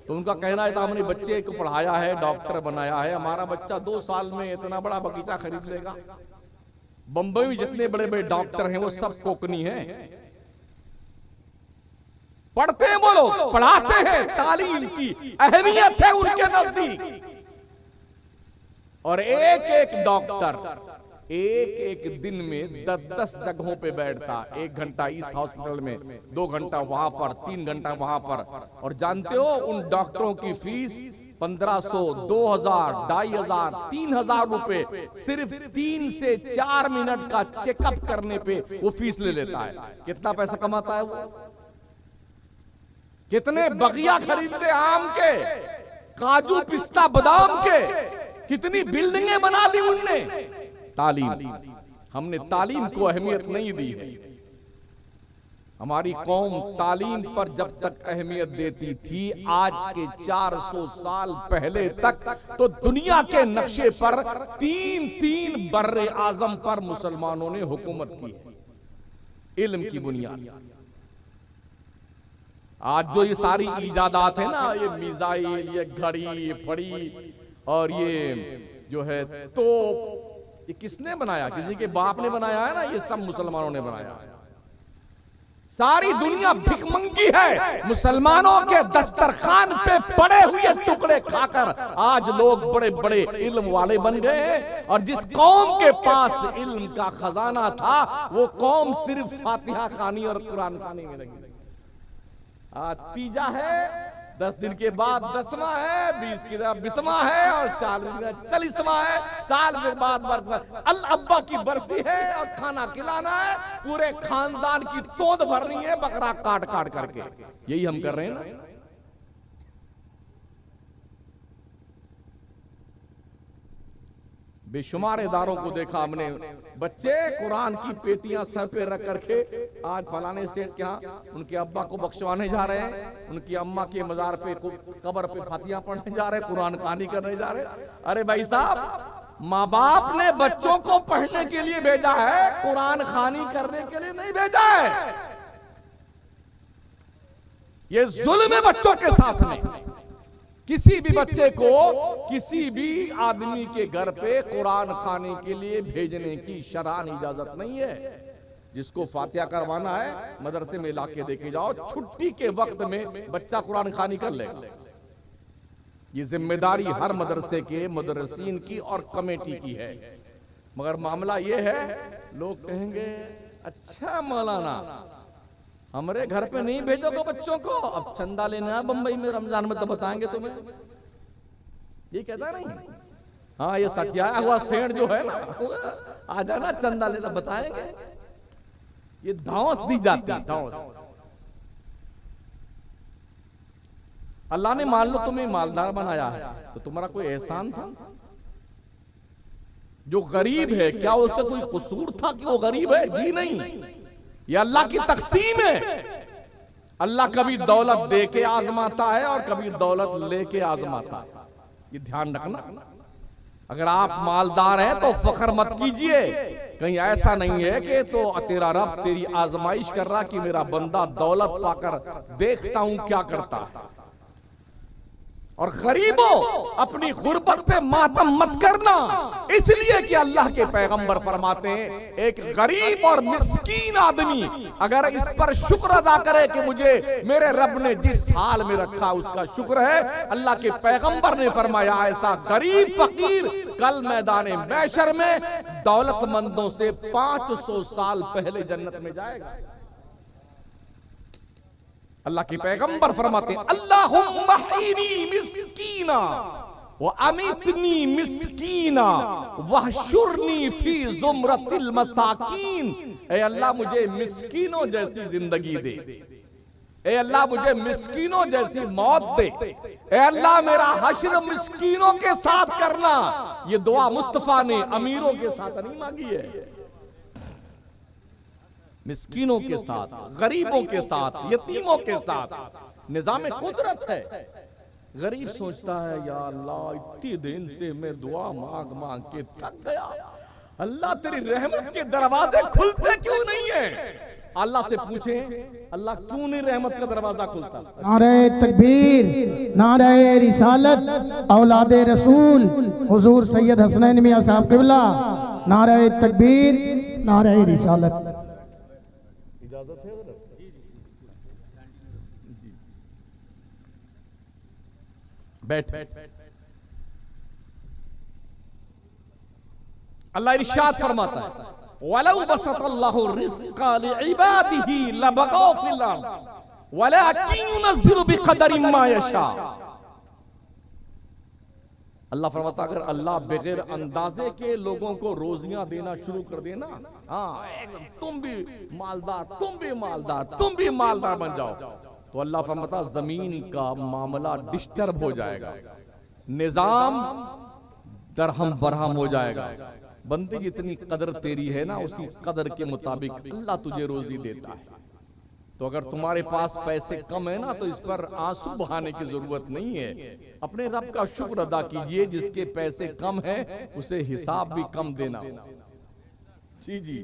तो उनका कहना था हमने बच्चे को पढ़ाया है, डॉक्टर बनाया है, हमारा बच्चा 2 साल में इतना बड़ा बगीचा खरीद लेगा। बंबई में जितने बड़े बड़े डॉक्टर हैं वो सब कोकनी हैं, पढ़ते हैं वो लोग, पढ़ाते हैं, तालीम की अहमियत है उनके नजदीक। और एक एक डॉक्टर एक एक दिन में 10-10 जगहों पे बैठता, 1 घंटा इस हॉस्पिटल में, 2 घंटा वहां पर, 3 घंटा वहां पर। और जानते हो उन डॉक्टरों की फीस 1500, 2000, 2500, 3000 रुपए सिर्फ 3 से 4 मिनट का चेकअप करने पे वो फीस ले लेता है। कितना पैसा कमाता है वो? कितने बगिया खरीदते आम के, काजू पिस्ता बादाम के, कितनी बिल्डिंगें बना ली उनने। तालीम, हमने तालीम को अहमियत नहीं दी है। हमारी कौम तालीम पर जब तक अहमियत देती थी, आज के 400 साल पहले तक तो दुनिया के नक्शे पर 3 बर्रे आजम पर मुसलमानों ने हुकूमत की है, इल्म की बुनियाद। आज जो ये सारी इजादात है ना, ये मिसाइल, ये घड़ी, ये फड़ी और ये जो है तो ये किसने बनाया? किसी के बाप ने बनाया है ना, ये सब मुसलमानों ने बनाया है। सारी दुनिया भिखमंगी है, मुसलमानों के दस्तरखान पे पड़े हुए टुकड़े खाकर आज लोग बड़े बड़े इल्म वाले बन गए हैं। और जिस कौम के पास इल्म का खजाना था, वो कौम सिर्फ फातिहा खानी और कुरान खानी में लगी। आज पिज्जा है, 10 दिन के बाद 10वां है, 20 की 20वां है और 4 दिन का 40वां है, साल के बाद अल अब्बा की बरसी है और खाना खिलाना है, पूरे खानदान की तोंद भरनी है बकरा काट काट करके। यही हम कर रहे हैं ना। बेशुमार इदारों को देखा हमने, बच्चे कुरान की पेटियां सर पे रख करके आज फलाने सेठ के यहाँ उनके अब्बा को बख्शवाने जा रहे हैं, उनकी अम्मा के मजार पे कब्र पे फातिहा पढ़ने जा रहे हैं, कुरान कहानी करने जा रहे हैं। अरे भाई साहब, माँ बाप ने बच्चों को पढ़ने के लिए भेजा है, कुरान खानी करने के लिए नहीं भेजा है। ये जुल्म है बच्चों के साथ में। किसी भी बच्चे को किसी भी आदमी के घर पे कुरान खाने के लिए भेजने की शरअन इजाजत नहीं है। जिसको फातिहा करवाना है मदरसे में लाके देके जाओ, छुट्टी के वक्त में बच्चा कुरान खानी कर लेगा। ये जिम्मेदारी हर मदरसे के मुदर्रिसीन की और कमेटी की है। मगर मामला ये है, लोग कहेंगे अच्छा मौलाना हमारे घर पे नहीं भेजोगे बच्चों को, अब चंदा लेना है बंबई में, रमजान में तो बताएंगे तुम्हें। ये कहता नहीं, हाँ ये सठियाया हुआ सेठ जो है ना, आ जाना चंदा लेना बताएंगे। ये धौंस दी जाती है, धौंस। अल्लाह ने मान लो तुम्हें मालदार बनाया है तो तुम्हारा कोई एहसान था? जो गरीब है क्या उसका कोई कसूर था कि वो गरीब है? जी नहीं, ये अल्लाह की तकसीम है। अल्लाह कभी दौलत दे के आजमाता है और कभी दौलत लेके आजमाता है, ये ध्यान रखना। अगर आप मालदार हैं तो फख्र मत कीजिए, कहीं ऐसा नहीं है कि तो तेरा रब तेरी आजमाइश कर रहा कि मेरा बंदा दौलत पाकर देखता हूं क्या करता है। और गरीबों अपनी गुर्बत पे मातम मत करना, इसलिए कि अल्लाह के पैगंबर फरमाते हैं एक गरीब और मिस्कीन आदमी अगर इस पर शुक्र अदा करे कि मुझे मेरे रब ने जिस हाल में रखा उसका शुक्र है, अल्लाह के पैगंबर ने फरमाया ऐसा गरीब फकीर कल मैदान महशर में दौलतमंदों से 500 साल पहले जन्नत में जाएगा। अल्लाह के पैगंबर फरमाते हैं अल्लाहुम्मा अहीनी मिस्कीना व अमीतनी मिस्कीना वहशुरनी फी ज़ुमरतिल मसाकीन। ए अल्लाह मुझे मिस्कीनों जैसी जिंदगी दे, ए अल्लाह मुझे मिस्कीनों जैसी मौत दे, ए अल्लाह मेरा हश्र मिस्कीनों के साथ करना। ये दुआ मुस्तफा ने अमीरों के साथ नहीं मांगी है, मिस्कीनों के साथ, गरीबों के साथ, यतीमों के साथ। निजाम कुदरत है। गरीब सोचता है या अल्लाह इतनी दिन से मैं दुआ मांग मांग के थक गया, अल्लाह तेरी रहमत के दरवाजे खुलते क्यों नहीं है? अल्लाह से पूछें अल्लाह क्यों नहीं रहमत का दरवाजा खुलता? नारे तकबीर, नारे रिसालत, औलादे रसूल हुजूर सैयद हसनैन मियां साहब क़िबला, नारे तकबीर, नारे रिसालत। इजाजत है उधर? बैठ। अल्लाह इरशाद फरमाता है वलौ बसतल्लाहु रिज़्क़ा लिइबादिही लबग़ौ फिल अर्ज़ वलाकिन युनज़्ज़िलु बिक़दरि मा यशा। अल्लाह फरमाता अगर अल्लाह बगैर अंदाजे के लोगों को रोजियां देना शुरू कर देना, हाँ एकदम तुम भी मालदार, तुम भी मालदार, तुम भी मालदार बन जाओ, तो अल्लाह फरमाता जमीन का मामला डिस्टर्ब हो जाएगा, निजाम दरहम बरहम हो जाएगा। बंदे जितनी कदर तेरी है ना उसी कदर के मुताबिक अल्लाह तुझे रोजी देता है। तो अगर तुम्हारे पास पैसे कम है ना तो इस पर आंसू बहाने की जरूरत नहीं है, अपने रब का शुक्र अदा कीजिए। जिसके पैसे कम है उसे हिसाब भी कम देना, जी जी,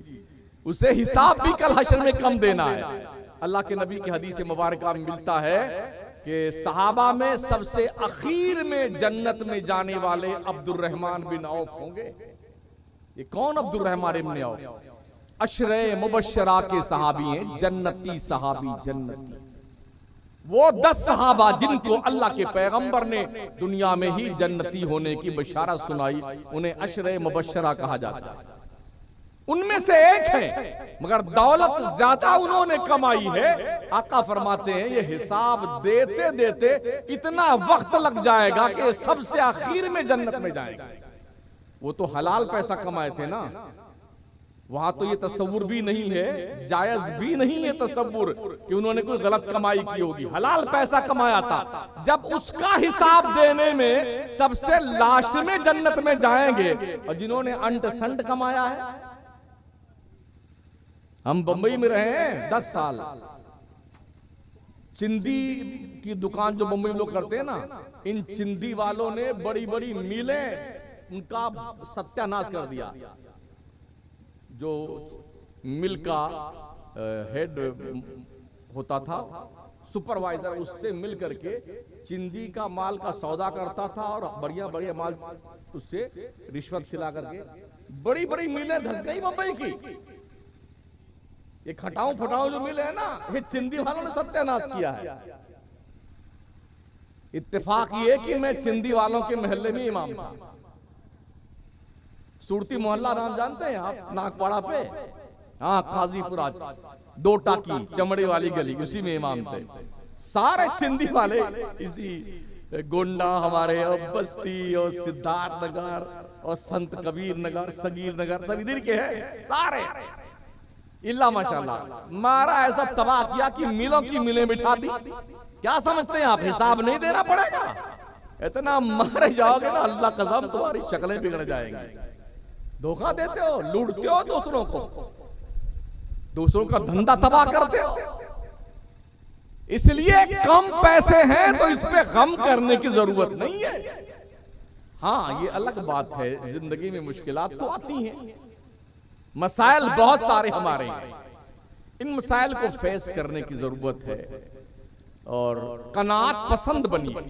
उसे हिसाब भी कल हश्र में कम देना है। अल्लाह के नबी की हदीस मुबारक में मिलता है कि सहाबा में सबसे अखीर में जन्नत में जाने वाले अब्दुर्रहमान बिन औफ होंगे। ये कौन अब्दुर्रहमान इब्न औफ? अशरे मुबश्शरा के सहाबी हैं, जन्नती सहाबी, जन्नती। वो 10 सहाबा जिनको अल्लाह के पैगंबर ने दुनिया में ही जन्नती होने की बशारत सुनाई, उन्हें अशरे मुबश्शरा कहा जाता है। उनमें से एक है, मगर दौलत ज्यादा उन्होंने कमाई है। आका फरमाते हैं ये हिसाब देते देते इतना वक्त लग जाएगा कि सबसे आखिर में जन्नत में जाएगा। वो तो हलाल पैसा कमाए थे ना, वहां तो ये तस्वुर भी नहीं है, जायज भी नहीं है तस्वुर कि उन्होंने कोई गलत कमाई की होगी। हलाल पैसा कमाया था। जब उसका हिसाब देने में सबसे लास्ट में जन्नत में जाएंगे, और जिन्होंने अंट संट कमाया है, हम बंबई में रहे हैं 10 साल, चिंदी की दुकान जो बंबई में लोग करते हैं ना, इन चिंदी वालों ने बड़ी बड़ी मिलें उनका सत्यानाश कर दिया। जो मिल का हेड होता था, सुपरवाइजर, उससे मिल करके चिंदी का माल का सौदा करता था और बढ़िया बढ़िया माल उससे रिश्वत खिला करके बड़ी बड़ी मिलें धस गई मुंबई की। ये खटाऊ फटाऊ जो मिले है ना, ये चिंदी वालों ने सत्यानाश किया है। इत्तेफाक ये कि मैं चिंदी वालों के मोहल्ले में इमाम था। सुरती मोहल्ला नाम जानते हैं आप? नागपाड़ा पे, हाँ, काजीपुरा, 2 टाकी चमड़े वाली गली, उसी में इमाम थे। सारे चिंदी वाले इसी गोंडा हमारे और बस्ती और सिद्धार्थ नगर और संत कबीर नगर, सगीर नगर, सब इधर के हैं सारे। इल्ला माशाल्लाह मारा ऐसा तबाह किया कि मिलों की मिलें बिठा दी। क्या समझते हैं आप, हिसाब नहीं देना पड़ेगा? इतना मारे जाओगे ना, अल्लाह कसम तुम्हारी शक्लें बिगड़ जाएंगी। धोखा देते हो, लूटते हो दूसरों को, दूसरों का धंधा तबाह करते हो। इसलिए कम पैसे हैं तो इस पे गम करने की जरूरत नहीं है। हाँ, ये अलग बात है, जिंदगी में मुश्किलात तो आती हैं, मसाइल बहुत सारे हमारे, इन मसाइल को फेस करने की जरूरत है। और कनात पसंद बनिए,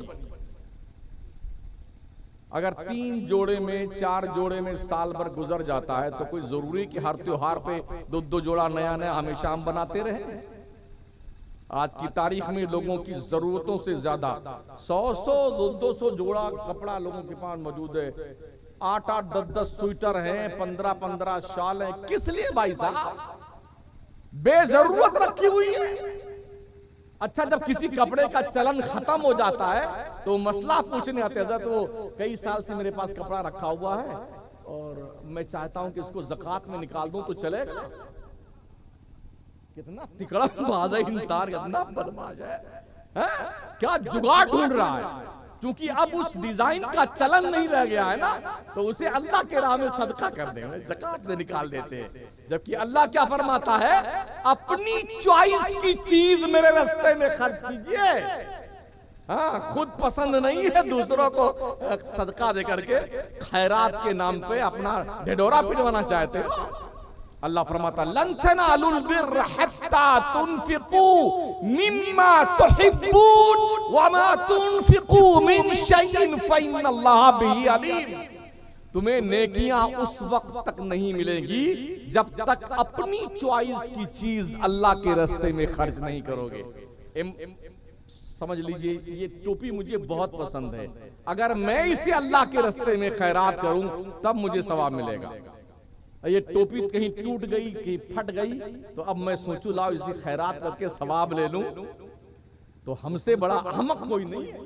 अगर 3 जोड़े में 4 जोड़े में साल भर गुजर जाता है तो कोई जरूरी कि हर त्योहार पे 2 जोड़ा नया नया हमेशा हम बनाते रहे? आज की तारीख में लोगों की जरूरतों से ज्यादा 100 200 जोड़ा कपड़ा लोगों के पास मौजूद है। 8 10 स्वेटर हैं, 15 शाल हैं। किस लिए भाई साहब? बेजरूरत रखी हुई है। अच्छा, जब किसी कपड़े का चलन खत्म हो जाता है तो मसला पूछने आते हैं, तो कई साल से मेरे पास कपड़ा रखा हुआ है और मैं चाहता हूं कि इसको ज़कात में निकाल दूं तो चलेगा? कितना तिकड़ा बाज है इंसान, कितना बदमाश है? क्या जुगाड़ ढूंढ रहा है? क्योंकि अब उस डिजाइन का चलन नहीं रह गया है ना, तो उसे अल्लाह के राह में सदका कर देंगे, ज़कात में निकाल देते हैं। जबकि अल्लाह क्या फरमाता है? अपनी चॉइस की चीज मेरे रास्ते में खर्च कीजिए। हाँ, खुद पसंद नहीं है दूसरों को सदका दे करके खैरात के नाम पे अपना ढिढोरा पिटवाना चाहते हो। अल्लाह फरमाता लन तनालुल बिर्र हत्ता तुनफिकू मिम्मा तुहिब्बून वमा तुनफिकू मिन शैइन फइन्नल्लाह बिही अलीम। तुम्हें नेकियां उस वक्त तक नहीं मिलेंगी जब तक अपनी चॉइस की चीज अल्लाह के रास्ते में खर्च नहीं करोगे। समझ लीजिए, ये टोपी मुझे बहुत पसंद है। अगर मैं इसे अल्लाह के रास्ते में खैरात करूं तब मुझे सवाब मिलेगा। ये टोपी कहीं टूट गई, कहीं फट गई, तो अब मैं सोचूं लाओ इसे खैरात करके सवाब ले लूं, तो हमसे बड़ा अहमक कोई नहीं है।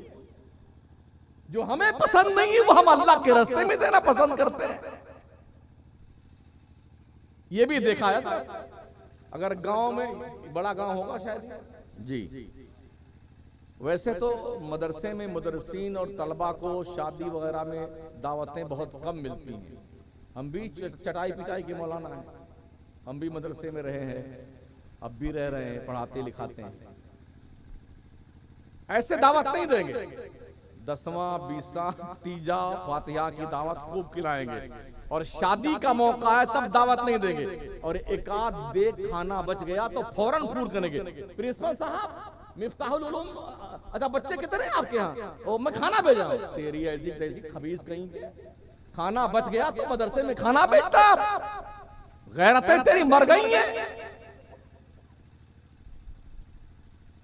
जो हमें पसंद नहीं है वो हम अल्लाह के रास्ते में देना पसंद करते हैं। ये भी देखा है। अगर गांव में, बड़ा गांव होगा शायद जी, वैसे तो मदरसे में मुदर्रिसीन और तलबा को शादी वगैरह में दावतें बहुत कम मिलती हैं। हम भी चटाई पिटाई के मौलाना हैं, हम भी मदरसे में रहे हैं, अब भी रह रहे हैं, पढ़ाते लिखाते हैं। ऐसे दावत नहीं देंगे। 10वां 20वां तीजा फातिहा की दावत खूब खिलाएंगे, और शादी का मौका है तब दावत नहीं देंगे। और एक आध देख खाना बच गया तो फौरन पूर करेंगे, प्रिंसिपल साहब मिफ्ताहुल उलूम, अच्छा बच्चे कितने हैं आपके यहाँ? ओ मैं खाना भेजा हूं। तेरी ऐसी तैसी खबीस कहीं के, खाना बच गया तो मदरसे में खाना बेचता। गैरतें तेरी मर गई हैं।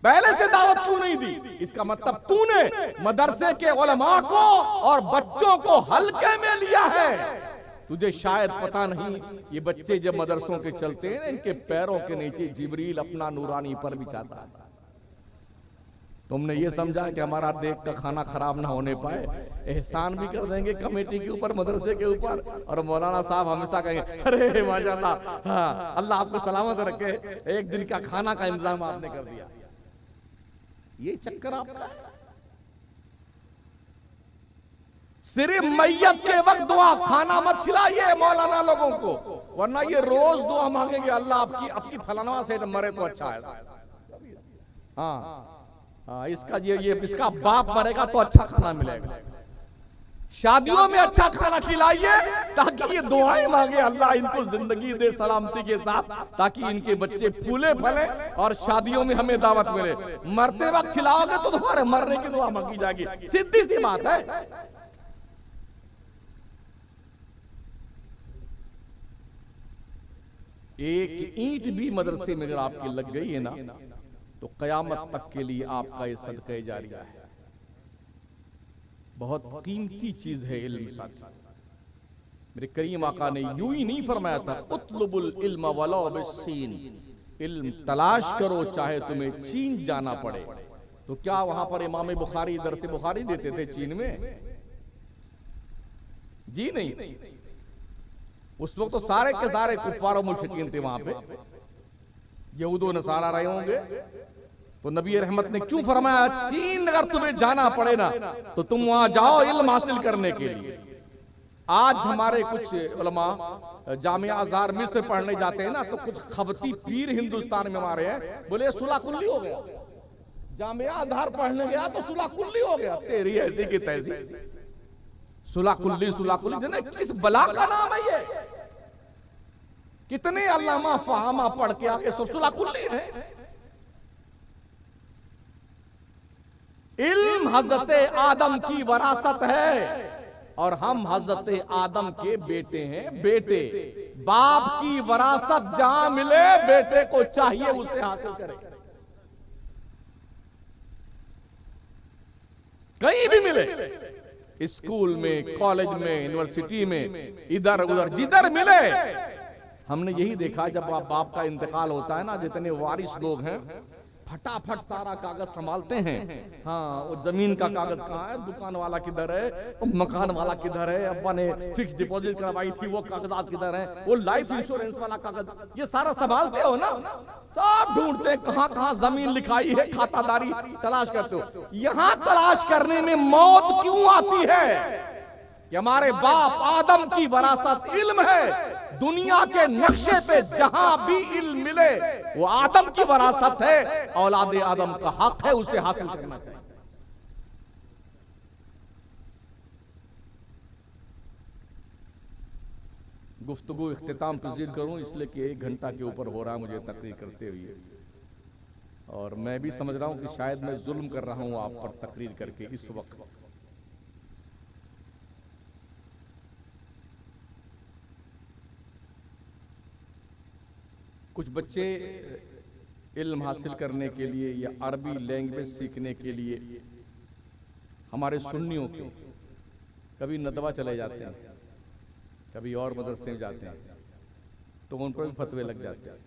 पहले से दावत क्यों नहीं दी? इसका मतलब तूने मदरसे के उलमा को और बच्चों को हल्के में लिया है। तुझे शायद पता नहीं, ये बच्चे जब मदरसों के चलते हैं इनके पैरों के नीचे जिब्रील अपना नूरानी पर बिछाता है। तुमने ये समझा कि हमारा देख का खाना खराब ना होने पाए, एहसान भी कर देंगे कमेटी के ऊपर, मदरसे के ऊपर। और मौलाना साहब हमेशा कहेंगे अरे माशाल्लाह, हाँ अल्लाह आपको सलामत रखे, एक दिन का खाना का इंतजाम आपने कर दिया। ये चक्कर आपका है। सिर्फ मैयत के वक्त दुआ, खाना मत खिलाइए मौलाना लोगों को, वरना ये रोज दुआ मांगेंगे अल्लाह आपकी फलाना से मरे तो अच्छा है। हाँ हाँ, इसका ये इसका बाप मरेगा तो अच्छा खाना मिलेगा। शादियों में अच्छा खाना खिलाइए ताकि ये दुआएं मांगे अल्लाह इनको जिंदगी दे सलामती के साथ, ताकि इनके बच्चे फूले फले और शादियों में हमें दावत मिले। मरते वक्त खिलाओगे तो तुम्हारे मरने की दुआ मांगी जाएगी, सीधी सी बात है। एक ईंट भी मदरसे में अगर आपकी लग गई है ना, तो कयामत तक के लिए आपका ये सदका जारिया है। बहुत कीमती चीज है इल्म साथी। मेरे करीम आका ने यूं ही नहीं फरमाया था उतलुबुल इल्म वलो बिस्सीन, इल्म तलाश करो चाहे तुम्हें चीन जाना पड़े। तो क्या वहां पर इमाम बुखारी दरस बुखारी देते थे चीन में? जी नहीं, उस वक्त तो सारे के सारे कुफ्फार और मुशरिकीन थे वहां पे, यहूदो नसारा रहे होंगे। तो नबी रहमत ने क्यों फरमाया चीन अगर तुम्हें जाना पड़े ना तो तुम वहां जाओ इल्म हासिल करने के लिए। आज हमारे कुछ उलमा जामिया अज़हर मिस्र पढ़ने जाते हैं ना, तो कुछ खबती पीर हिंदुस्तान में हमारे हैं, बोले सुलह कुल्ली हो गया, जामिया अज़हर पढ़ने गया तो सुलह कुल्ली हो गया। तेरी ऐसी की तैसी सुलह कुल्ली जने किस बला का नाम है ये? कितने अल्लामा फहामा पढ़ के आके सब सुलह कुल्ली है। इल्म हजरत आदम की वरासत है। और हम हजरत आदम के बेटे हैं। बेटे बाप की वरासत जहां मिले, बेटे को चाहिए उसे हासिल करे। कहीं भी मिले, स्कूल में, कॉलेज में, यूनिवर्सिटी में, इधर उधर जिधर मिले। हमने यही देखा जब बाप का इंतकाल होता है ना, जितने वारिस लोग हैं फटाफट सारा कागज संभालते हैं। हाँ, वो जमीन का कागज कहाँ है, दुकान वाला किधर है, वो मकान वाला किधर है, अब्बा ने फिक्स डिपॉजिट करवाई थी वो कागजात किधर है, वो लाइफ इंश्योरेंस वाला कागज, ये सारा संभालते हो ना। सब ढूंढते हैं कहाँ कहाँ जमीन लिखाई है, खातादारी तलाश करते हो। यहाँ तलाश करने में मौत क्यों आती है कि हमारे बाप आदम की वरासत इल्म है। दुनिया के नक्शे पे जहां भी इल्म मिले वो आदम की वरासत है, औलादे आदम का हक है, उसे हासिल करना चाहिए। गुफ्तगू इख्तिताम पजीर करूं इसलिए कि 1 घंटा के ऊपर हो रहा है मुझे तकरीर करते हुए, और मैं भी समझ रहा हूं कि शायद मैं जुल्म कर रहा हूं आप पर तकरीर करके इस वक्त। कुछ बच्चे इल्म हासिल करने के लिए या अरबी लैंग्वेज सीखने के लिए हमारे सुन्नियों के कभी नदवा चले जाते हैं, कभी और मदरसे में जाते हैं, तो उन पर भी फतवे लग जाते हैं।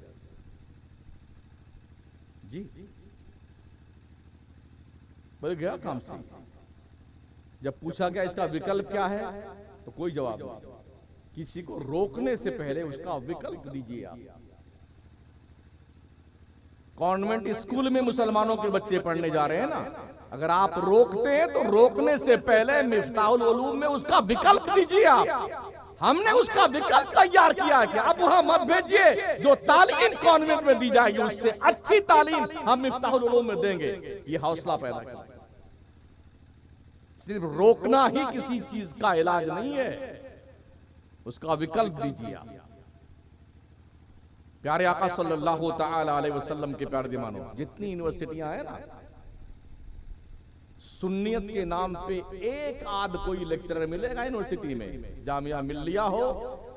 जी बोले गया काम से। जब पूछा गया इसका विकल्प क्या है तो कोई जवाब नहीं। किसी को रोकने से पहले उसका विकल्प दीजिए आप। कॉन्वेंट स्कूल में मुसलमानों के बच्चे पढ़ने जा रहे हैं ना, अगर आप रोकते हैं तो रोकने से पहले मिफ्ताहुल उलूम में उसका विकल्प दीजिए आप। हमने उसका विकल्प तैयार किया कि आप वहां मत भेजिए, जो तालीम कॉन्वेंट में दी जाएगी उससे अच्छी तालीम हम मिफ्ताहुल उलूम में देंगे। ये हौसला पैदा करें। सिर्फ रोकना ही किसी चीज का इलाज नहीं है, उसका विकल्प दीजिए आप। प्यारे आका सल्लल्लाहु तआला अलैहि वसल्लम के प्यारे दीवानों, जितनी यूनिवर्सिटियां हैं ना, सुन्नियत के नाम पे एक आध कोई लेक्चरर मिलेगा यूनिवर्सिटी में, जामिया मिल्लिया हो,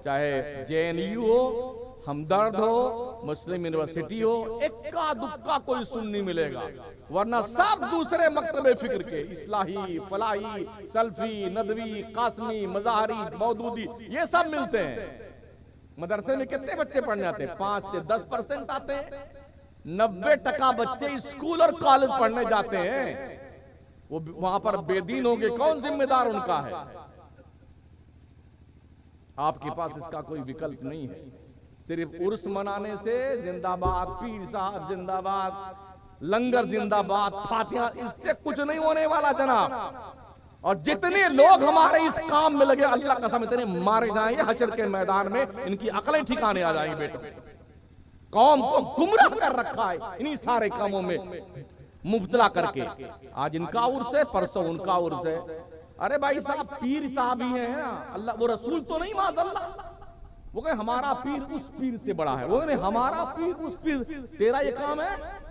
चाहे जेएनयू हो, हमदर्द हो, मुस्लिम यूनिवर्सिटी हो, इक्का दुक्का कोई सुन्नी मिलेगा, वरना सब दूसरे मकतबे फिक्र के, इस्लाही, फलाही, सल्फी, नदवी, कासमी, मज़ाहरी, मौदूदी, ये सब मिलते हैं। मदरसे में कितने बच्चे पढ़ने आते हैं? 5 से 10% आते हैं। 90% बच्चे स्कूल और कॉलेज पढ़ने जाते हैं। वो वहां पर बेदीन होंगे, कौन जिम्मेदार उनका है? आपके पास इसका कोई विकल्प नहीं है। सिर्फ उर्स मनाने से जिंदाबाद, पीर साहब जिंदाबाद, लंगर जिंदाबाद, फातिहा, इससे कुछ नहीं होने वाला जनाब। और जितने लोग हमारे इस काम में लगे, अल्लाह कसम इतने मारे जाएंगे हशर के मैदान में, इनकी अकलें ठिकाने आ जाएंगी। बेटो, कौम को गुमराह कर रखा है इन्हीं सारे कामों में मुब्तला करके। आज इनका उर्स है, परसों उनका उर्स है। अरे भाई साहब, पीर साहब ही हैं ना, अल्लाह वो रसूल तो नहीं, माज़अल्लाह। वो कहे हमारा पीर उस पीर से बड़ा है, वो नहीं हमारा पीर उस पीर। तेरा ये काम है?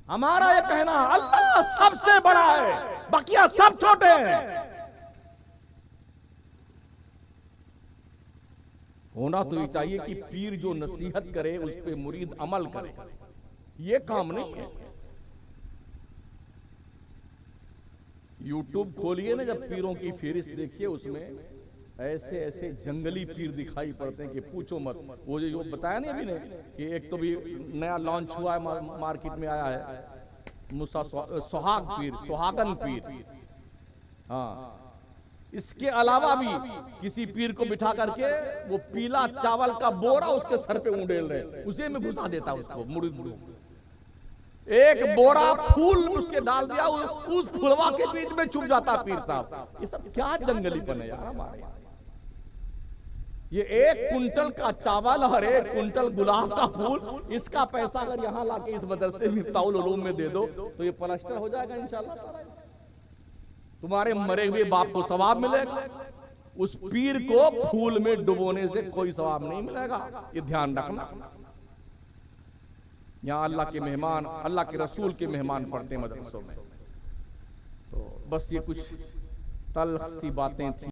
हमारा ये कहना अल्लाह सबसे बड़ा है, बाकिया सब छोटे हैं। होना तो ये चाहिए कि पीर जो नसीहत करे उस पे मुरीद अमल करे, ये काम नहीं है। यूट्यूब खोलिए ना, जब पीरों की फहरिस्त देखिए, उसमें ऐसे ऐसे जंगली पीर दिखाई पड़ते हैं कि पूछो मत। वो जो बताया नहीं अभी ने कि एक तो भी नया लॉन्च हुआ है, मार्केट में आया है, मूसा सुहाग पीर, सुहागन पीर। हाँ, इसके अलावा भी किसी पीर को बिठा करके वो पीला चावल का बोरा उसके सर पे उंडेल रहे, उसे में घुसा देता उसको मुर्द। एक बोरा फूल उसके डाल दिया, उस फुलवा के बीच में छुप जाता पीर साहब। ये सब क्या जंगलीपन है यार हमारे। ये 1 कुंटल का चावल और 1 कुंटल गुलाब का फूल, इसका पैसा अगर यहाँ लाके इस मदरसे में मिफ्ताहुल उलूम में दे दो तो ये प्लास्टर हो जाएगा इंशाल्लाह। तुम्हारे मरे हुए बाप को सवाब मिलेगा, उस पीर को फूल में डुबोने से कोई सवाब नहीं मिलेगा। ये ध्यान रखना। यहाँ अल्लाह के मेहमान, अल्लाह के रसूल के मेहमान पढ़ते हैं मदरसों में। तो बस ये कुछ तल्ख सी बातें थी।